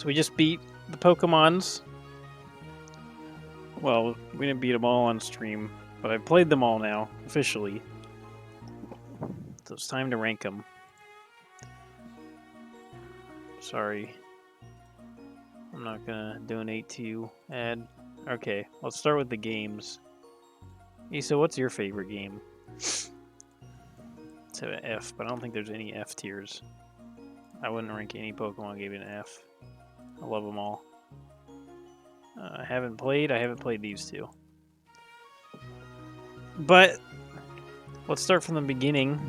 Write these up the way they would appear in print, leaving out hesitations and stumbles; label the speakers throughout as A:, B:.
A: So we just beat the Pokemons. Well, we didn't beat them all on stream, but I've played them all now, officially. So it's time to rank them. Sorry. I'm not gonna donate to you, ad. Okay, let's start with the games. Issa, what's your favorite game? Let's have an F, but I don't think there's any F tiers. I wouldn't rank any Pokemon game an F. I love them all. I haven't played these two. But let's start from the beginning.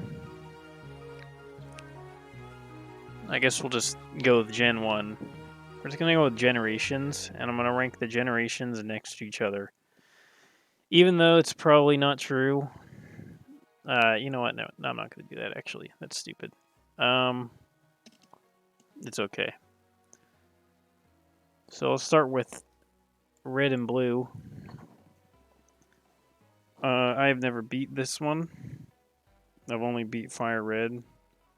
A: I guess we'll just go with Gen 1. We're just going to go with generations, and I'm going to rank the generations next to each other. Even though it's probably not true. You know what? No, I'm not going to do that, actually. That's stupid. It's okay. So let's start with red and blue. I've never beat this one. I've only beat Fire Red.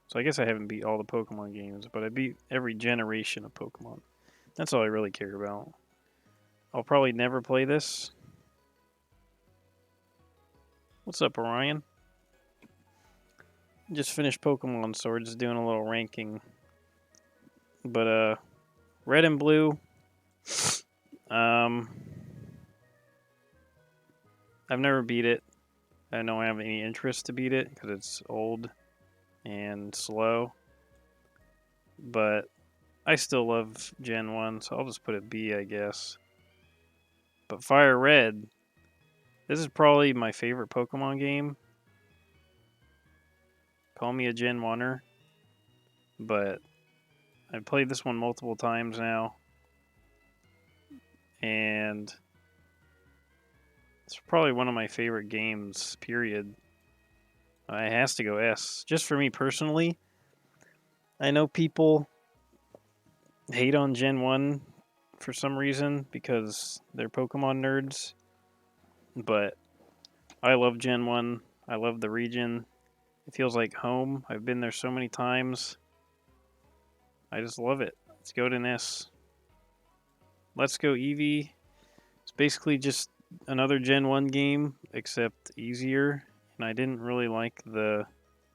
A: So I guess I haven't beat all the Pokemon games, but I beat every generation of Pokemon. That's all I really care about. I'll probably never play this. What's up, Orion? Just finished Pokemon, so we're just doing a little ranking. But, red and blue. I've never beat it. I don't have any interest to beat it because it's old and slow. But I still love Gen 1, so I'll just put it B, I guess. But Fire Red, this is probably my favorite Pokemon game. Call me a Gen 1er. But I've played this one multiple times now. And it's probably one of my favorite games, period. It has to go S. Just for me personally. I know people hate on Gen 1 for some reason because they're Pokemon nerds. But I love Gen 1. I love the region. It feels like home. I've been there so many times. I just love it. Let's go to S. Let's Go Eevee. It's basically just another Gen 1 game, except easier. And I didn't really like the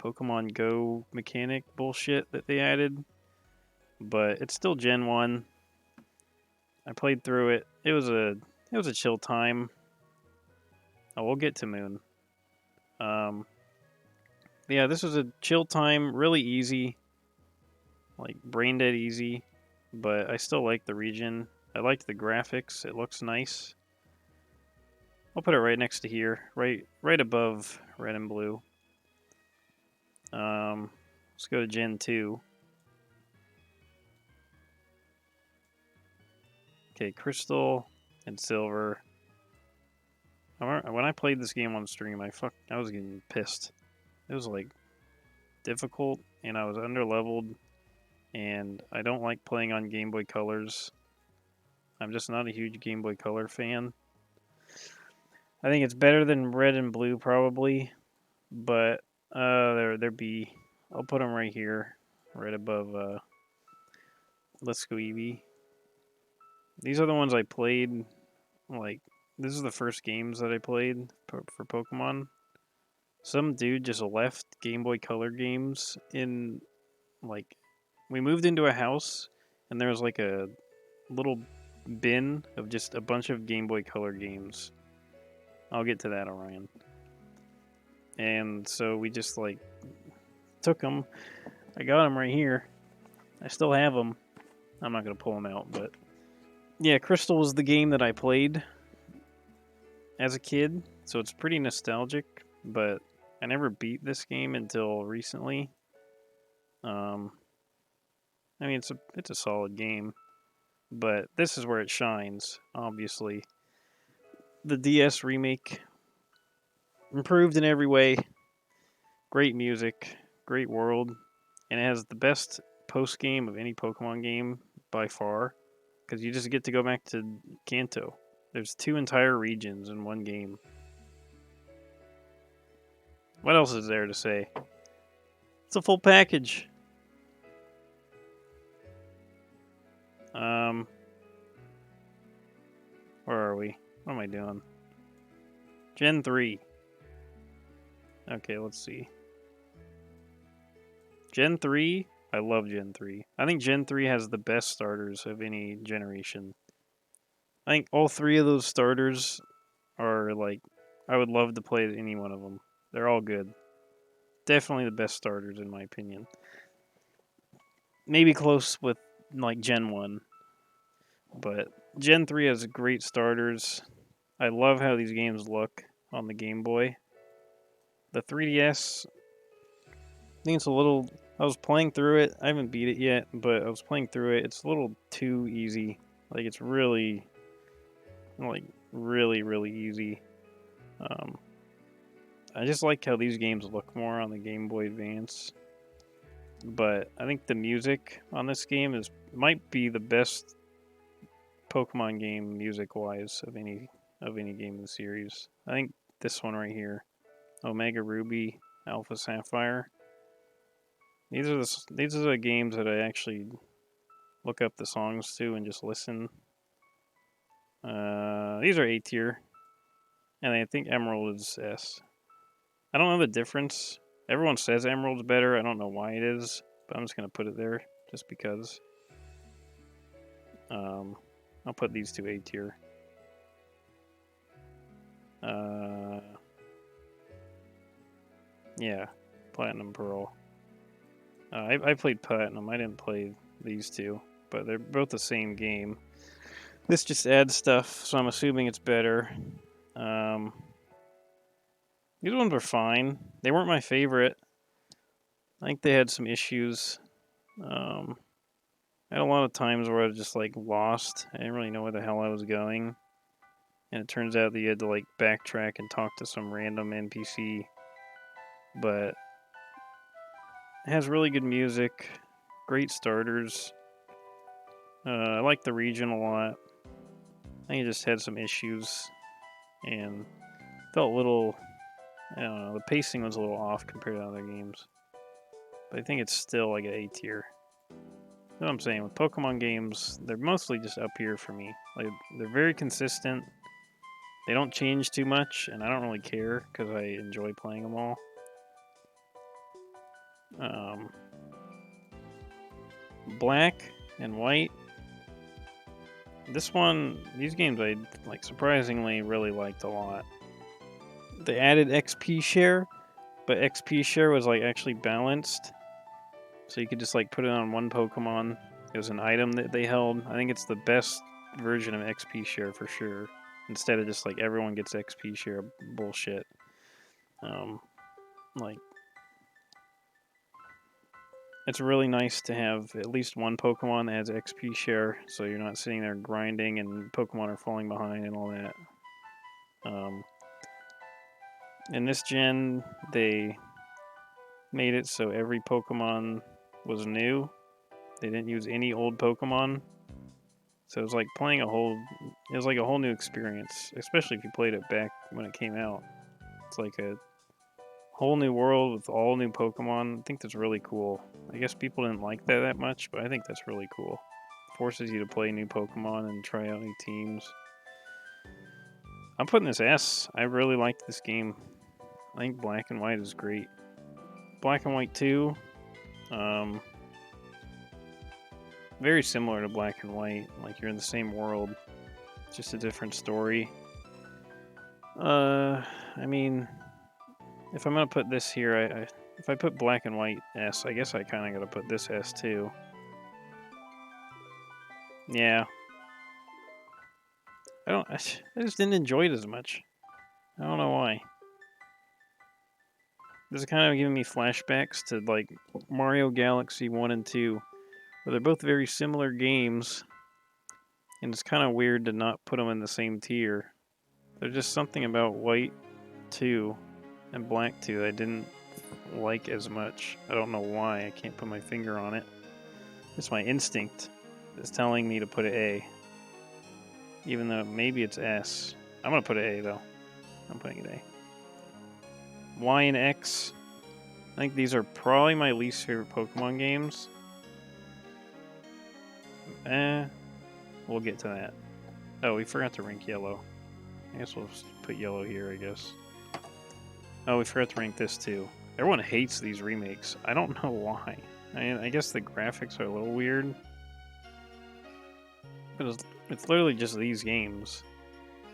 A: Pokemon Go mechanic bullshit that they added. But it's still Gen 1. I played through it. It was a chill time. Oh, we'll get to Moon. Yeah, this was a chill time, really easy. Like brain dead easy. But I still like the region. I liked the graphics. It looks nice. I'll put it right next to here, right above red and blue. Let's go to Gen 2. Okay, Crystal and Silver. When I played this game on stream, I was getting pissed. It was like difficult, and I was underleveled, and I don't like playing on Game Boy Colors. I'm just not a huge Game Boy Color fan. I think it's better than red and blue probably, but they're B. I'll put them right here, right above Let's Go Eevee. These are the ones I played. Like, this is the first games that I played for Pokemon. Some dude just left Game Boy Color games in, like, we moved into a house and there was like a little bin of just a bunch of Game Boy Color games. I'll get to that, Orion. And so we just like took them. I got them right here. I still have them. I'm not going to pull them out, but yeah, Crystal was the game that I played as a kid, so it's pretty nostalgic, but I never beat this game until recently. I mean, it's a solid game, but this is where it shines, obviously. The DS remake, improved in every way, great music, great world, and it has the best post-game of any Pokemon game by far, because you just get to go back to Kanto. There's 2 entire regions in one game. What else is there to say? It's a full package. Where are we? What am I doing? Gen 3. Okay, let's see. Gen 3, I love Gen 3. I think Gen 3 has the best starters of any generation. I think all three of those starters are like, I would love to play any one of them. They're all good. Definitely the best starters in my opinion. Maybe close with like Gen 1, but Gen 3 has great starters. I love how these games look on the Game Boy. The 3DS, I think it's a little. I was playing through it. I haven't beat it yet, but I was playing through it. It's a little too easy. Like it's really, really easy. Um, I just like how these games look more on the Game Boy Advance. But I think the music on this game might be the best Pokemon game music wise of any game in the series. I think this one right here, Omega Ruby, Alpha Sapphire. These are the games that I actually look up the songs to and just listen. These are A tier, and I think Emerald is S. I don't know the difference. Everyone says Emerald's better. I don't know why it is, but I'm just gonna put it there just because. I'll put these two A tier. Yeah, Platinum Pearl. I played Platinum. I didn't play these two, but they're both the same game. This just adds stuff, so I'm assuming it's better. These ones were fine. They weren't my favorite. I think they had some issues. I had a lot of times where I was just like lost. I didn't really know where the hell I was going. And it turns out that you had to like backtrack and talk to some random NPC. But it has really good music, great starters. I like the region a lot. I think it just had some issues and felt a little. I don't know. The pacing was a little off compared to other games, but I think it's still like an A tier. You know what I'm saying? With Pokemon games, they're mostly just up here for me. Like they're very consistent. They don't change too much, and I don't really care because I enjoy playing them all. Black and White. These games I like surprisingly really liked a lot. They added XP share, but XP share was like actually balanced, so you could just like put it on one Pokemon. It was an item that they held. I think it's the best version of XP share for sure. Instead of just like everyone gets XP share bullshit. Like it's really nice to have at least one Pokemon that has XP share, so you're not sitting there grinding and Pokemon are falling behind and all that. In this gen, they made it so every Pokemon was new. They didn't use any old Pokemon, so it was like playing It was like a whole new experience, especially if you played it back when it came out. It's like a whole new world with all new Pokemon. I think that's really cool. I guess people didn't like that much, but I think that's really cool. It forces you to play new Pokemon and try out new teams. I'm putting this S. I really liked this game. I think Black and White is great. Black and White 2, very similar to Black and White. Like you're in the same world, just a different story. I mean, if I'm gonna put this here, if I put Black and White S, I guess I kind of gotta put this S too. Yeah, I just didn't enjoy it as much. I don't know why. This is kind of giving me flashbacks to like Mario Galaxy 1 and 2, where they're both very similar games, and it's kind of weird to not put them in the same tier. There's just something about White 2 and Black 2 I didn't like as much. I don't know why. I can't put my finger on it. It's my instinct that's telling me to put it A. Even though maybe it's S. I'm going to put it A, though. I'm putting it A. Y and X. I think these are probably my least favorite Pokemon games. we'll get to that. Oh, we forgot to rank yellow. I guess we'll just put yellow here, I guess. Oh, we forgot to rank this too. Everyone hates these remakes. I don't know why. I mean, I guess the graphics are a little weird. But it's literally just these games.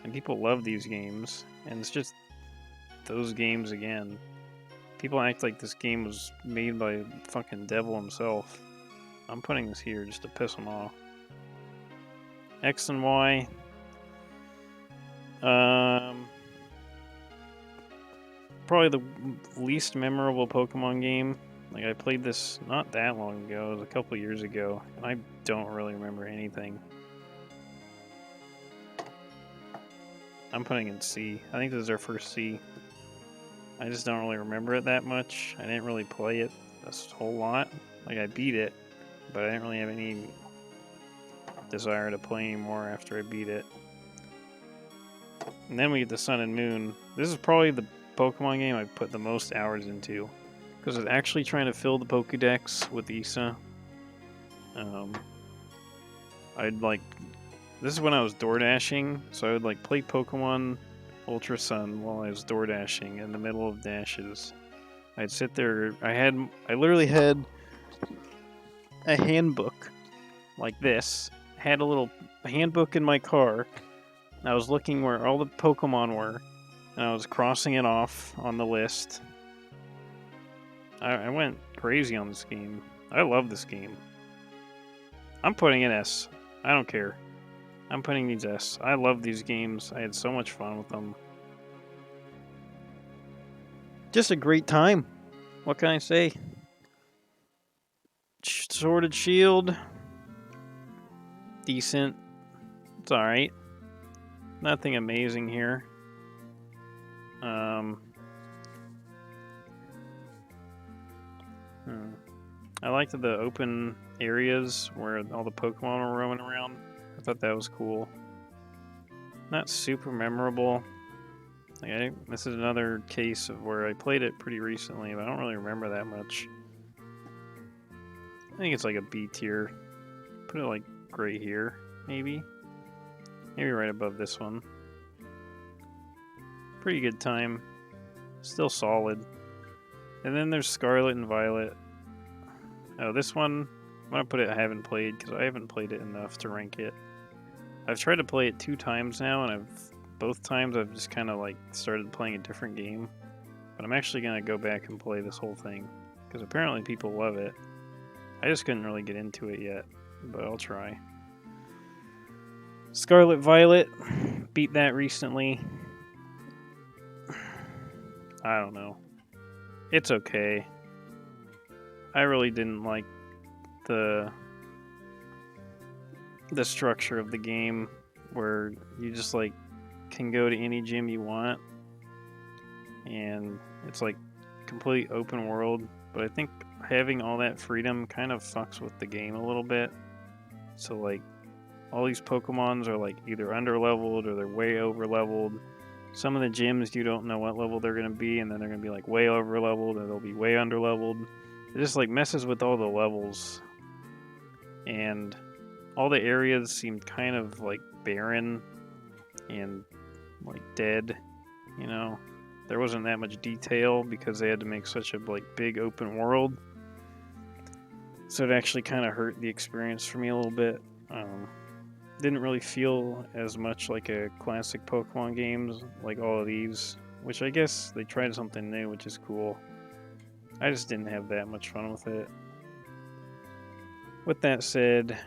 A: And people love these games. And it's just those games again. People act like this game was made by fucking devil himself. I'm putting this here just to piss them off. X and Y. Probably the least memorable Pokemon game. Like, I played this not that long ago. It was a couple years ago. And I don't really remember anything. I'm putting in C. I think this is our first C. I just don't really remember it that much. I didn't really play it a whole lot. Like, I beat it, but I didn't really have any desire to play anymore after I beat it. And then we get the Sun and Moon. This is probably the Pokemon game I put the most hours into, because I was actually trying to fill the Pokédex with Issa. I'd like... This is when I was door dashing, so I would like play Pokemon Ultra Sun while I was door dashing in the middle of dashes. I'd sit there. I literally had a handbook like this. I had a little handbook in my car. I was looking where all the Pokemon were, and I was crossing it off on the list. I went crazy on this game. I love this game. I'm putting an S. I don't care. I'm putting these S. I love these games. I had so much fun with them. Just a great time. What can I say? Sword and Shield. Decent. It's alright. Nothing amazing here. I liked the open areas where all the Pokemon were roaming around. I thought that was cool. Not super memorable. This is another case of where I played it pretty recently, but I don't really remember that much. I think it's like a B tier. Put it like right here, maybe. Maybe right above this one. Pretty good time. Still solid. And then there's Scarlet and Violet. Oh, this one, I'm going to put it I haven't played, because I haven't played it enough to rank it. I've tried to play it 2 times now, and both times I've just kind of like started playing a different game. But I'm actually going to go back and play this whole thing, because apparently people love it. I just couldn't really get into it yet, but I'll try. Scarlet Violet, beat that recently. I don't know. It's okay. I really didn't like the structure of the game, where you just like can go to any gym you want, and it's like complete open world. But I think having all that freedom kind of fucks with the game a little bit. So like all these Pokemons are like either underleveled or they're way overleveled. Some of the gyms you don't know what level they're going to be, and then they're going to be like way overleveled, or they'll be way underleveled. It just like messes with all the levels, and all the areas seemed kind of like barren and like dead. You know, there wasn't that much detail because they had to make such a like big open world. So it actually kind of hurt the experience for me a little bit. Didn't really feel as much like a classic Pokemon games like all of these, which I guess they tried something new, which is cool. I just didn't have that much fun with it. With that said,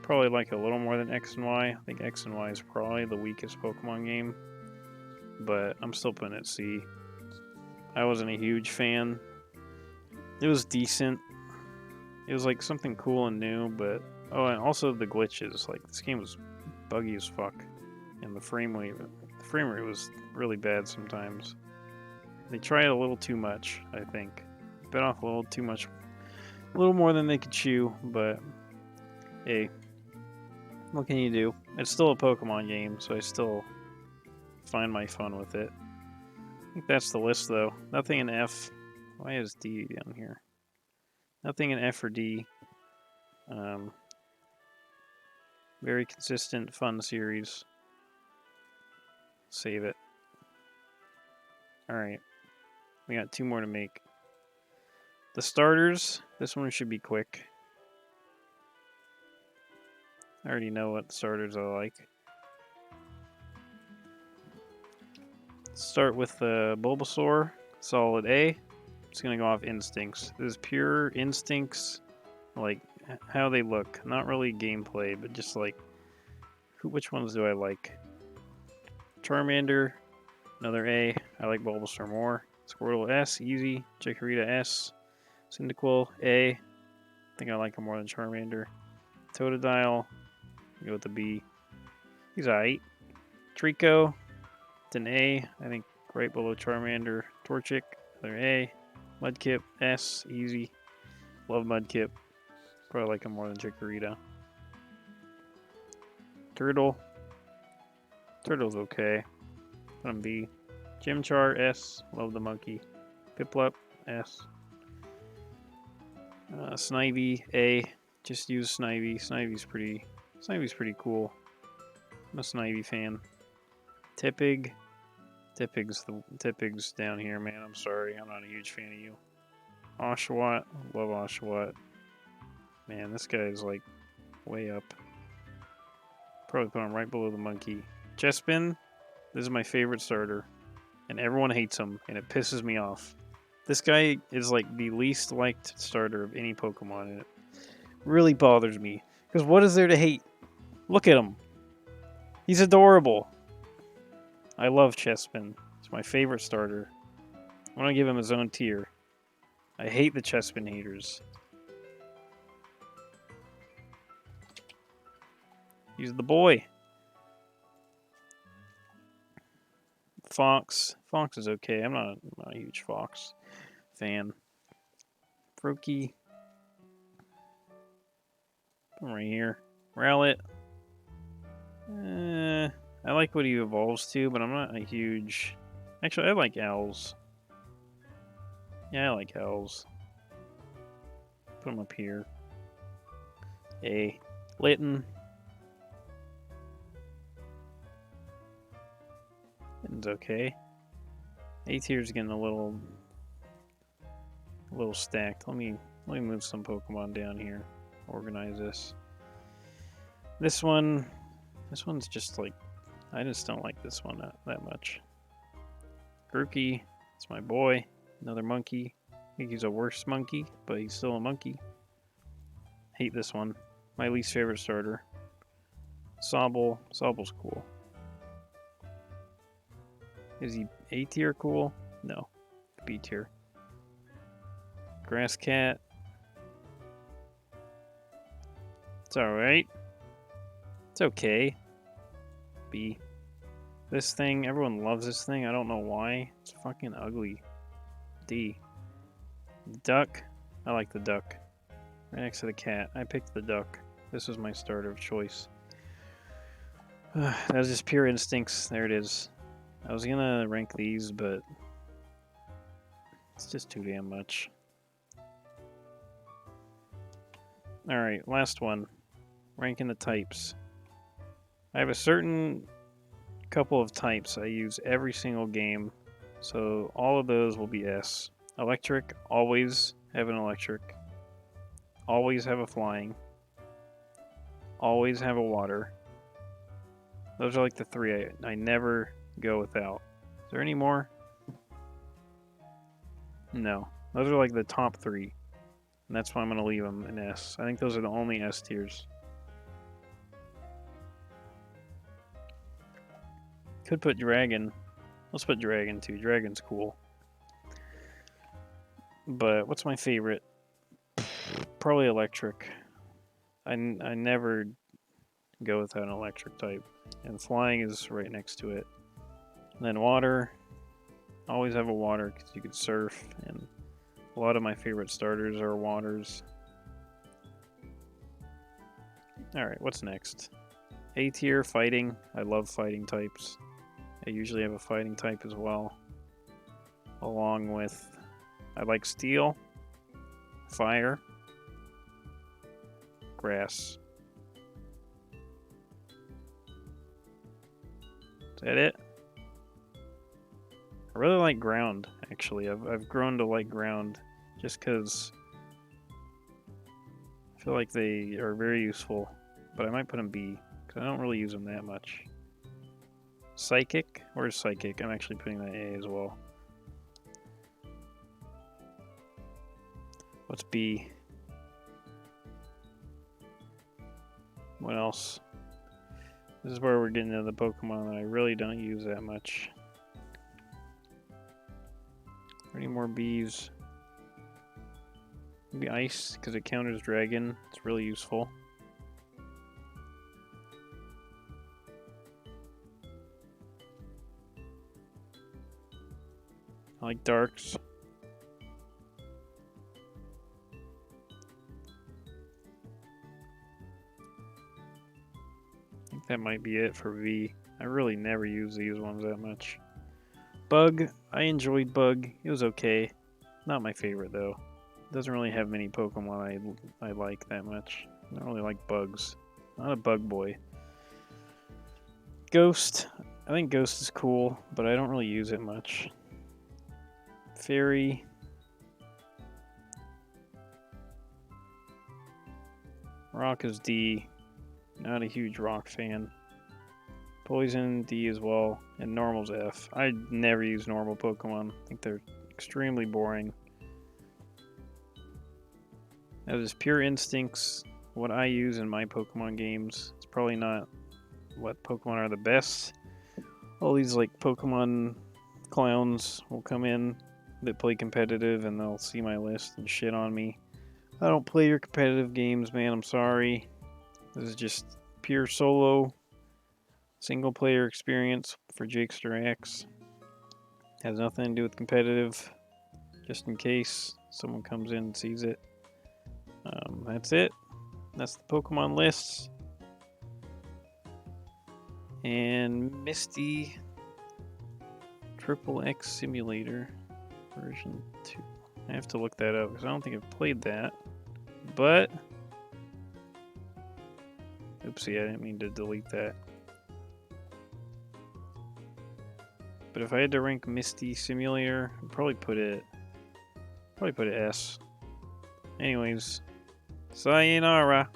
A: probably like a little more than X and Y. I think X and Y is probably the weakest Pokemon game, but I'm still putting it C. I wasn't a huge fan. It was decent. It was like something cool and new, but oh, and also the glitches. Like this game was buggy as fuck, and the frame rate was really bad sometimes. They tried a little too much, I think. Bit off a little too much, a little more than they could chew. But hey, what can you do? It's still a Pokemon game, so I still find my fun with it. I think that's the list, though. Nothing in F. Why is D down here? Nothing in F or D. Very consistent, fun series. Save it. Alright. We got 2 more to make. The starters, this one should be quick. I already know what starters I like. Start with the Bulbasaur, solid A. It's gonna go off instincts. This is pure instincts, like how they look. Not really gameplay, but just like which ones do I like? Charmander, another A. I like Bulbasaur more. Squirtle S, easy. Chikorita S. Cyndaquil A. I think I like him more than Charmander. Totodile, go with the B. He's alright. Trico, it's an A. I think right below Charmander. Torchic, another A. Mudkip S, easy. Love Mudkip. Probably like him more than Chikorita. Turtle's okay. Put him B. Chimchar S, love the monkey. Piplup S. Snivy A, just use Snivy. Snivy's pretty cool. I'm a Snivy fan. Tippig's down here, man. I'm sorry, I'm not a huge fan of you. Oshawott, love Oshawott. Man, this guy is like way up. Probably put him right below the monkey. Chespin, this is my favorite starter, and everyone hates him, and it pisses me off. This guy is like the least liked starter of any Pokemon, and it really bothers me. Because what is there to hate? Look at him. He's adorable. I love Chespin. It's my favorite starter. I want to give him his own tier. I hate the Chespin haters. He's the boy. Fox. Fox is okay. I'm not a huge Fox fan. Froakie. Put him right here. Rowlet. I like what he evolves to, but I'm not a huge... Actually, I like owls. Yeah, I like owls. Put him up here. A. Litten. Litten's okay. A tier's getting a little stacked. Let me move some Pokemon down here. Organize this. This one's just like, I just don't like this one that much. Grookey, it's my boy. Another monkey. I think he's a worse monkey, but he's still a monkey. Hate this one. My least favorite starter. Sobble's cool. Is he A tier cool? No. B tier. Grass Cat. It's alright. It's okay. B. This thing, everyone loves this thing. I don't know why. It's fucking ugly. D. Duck. I like the duck. Right next to the cat. I picked the duck. This was my starter of choice. That was just pure instincts. There it is. I was gonna rank these, but it's just too damn much. Alright, last one. Ranking the types. I have a certain couple of types I use every single game, so all of those will be S. Electric, always have an electric. Always have a flying. Always have a water. Those are like the 3 I never go without. Is there any more? No. Those are like the top 3. And that's why I'm going to leave them in S. I think those are the only S tiers. Could put Dragon. Let's put Dragon too. Dragon's cool. But what's my favorite? Probably Electric. I never go without an electric type. And flying is right next to it. And then water. Always have a water because you could surf. And a lot of my favorite starters are waters. Alright, what's next? A tier, fighting. I love fighting types. I usually have a fighting type as well. Along with, I like steel, fire, grass. Is that it? I really like ground, actually. I've grown to like ground just because I feel like they are very useful. But I might put them B because I don't really use them that much. Psychic? Where's Psychic? I'm actually putting that A as well. What's B? What else? This is where we're getting into the Pokemon that I really don't use that much. Any more Bs? Maybe Ice, because it counters Dragon. It's really useful. I like Darks. I think that might be it for V. I really never use these ones that much. Bug, I enjoyed Bug. It was okay. Not my favorite though. Doesn't really have many Pokemon I like that much. I don't really like bugs. Not a bug boy. Ghost. I think Ghost is cool, but I don't really use it much. Fairy. Rock is D. Not a huge rock fan. Poison D as well, and normal's F. I never use normal Pokemon. I think they're extremely boring. That is pure instincts. What I use in my Pokemon games. It's probably not what Pokemon are the best. All these like Pokemon clowns will come in that play competitive and they'll see my list and shit on me. I don't play your competitive games, man. I'm sorry. This is just pure solo, single player experience for JakesterIX. Has nothing to do with competitive, just in case someone comes in and sees it. That's it. That's the Pokemon lists. And Misty XXX Simulator version 2. I have to look that up because I don't think I've played that. But oopsie, I didn't mean to delete that. But if I had to rank Misty Simulator, I'd probably put it S. Anyways, sayonara.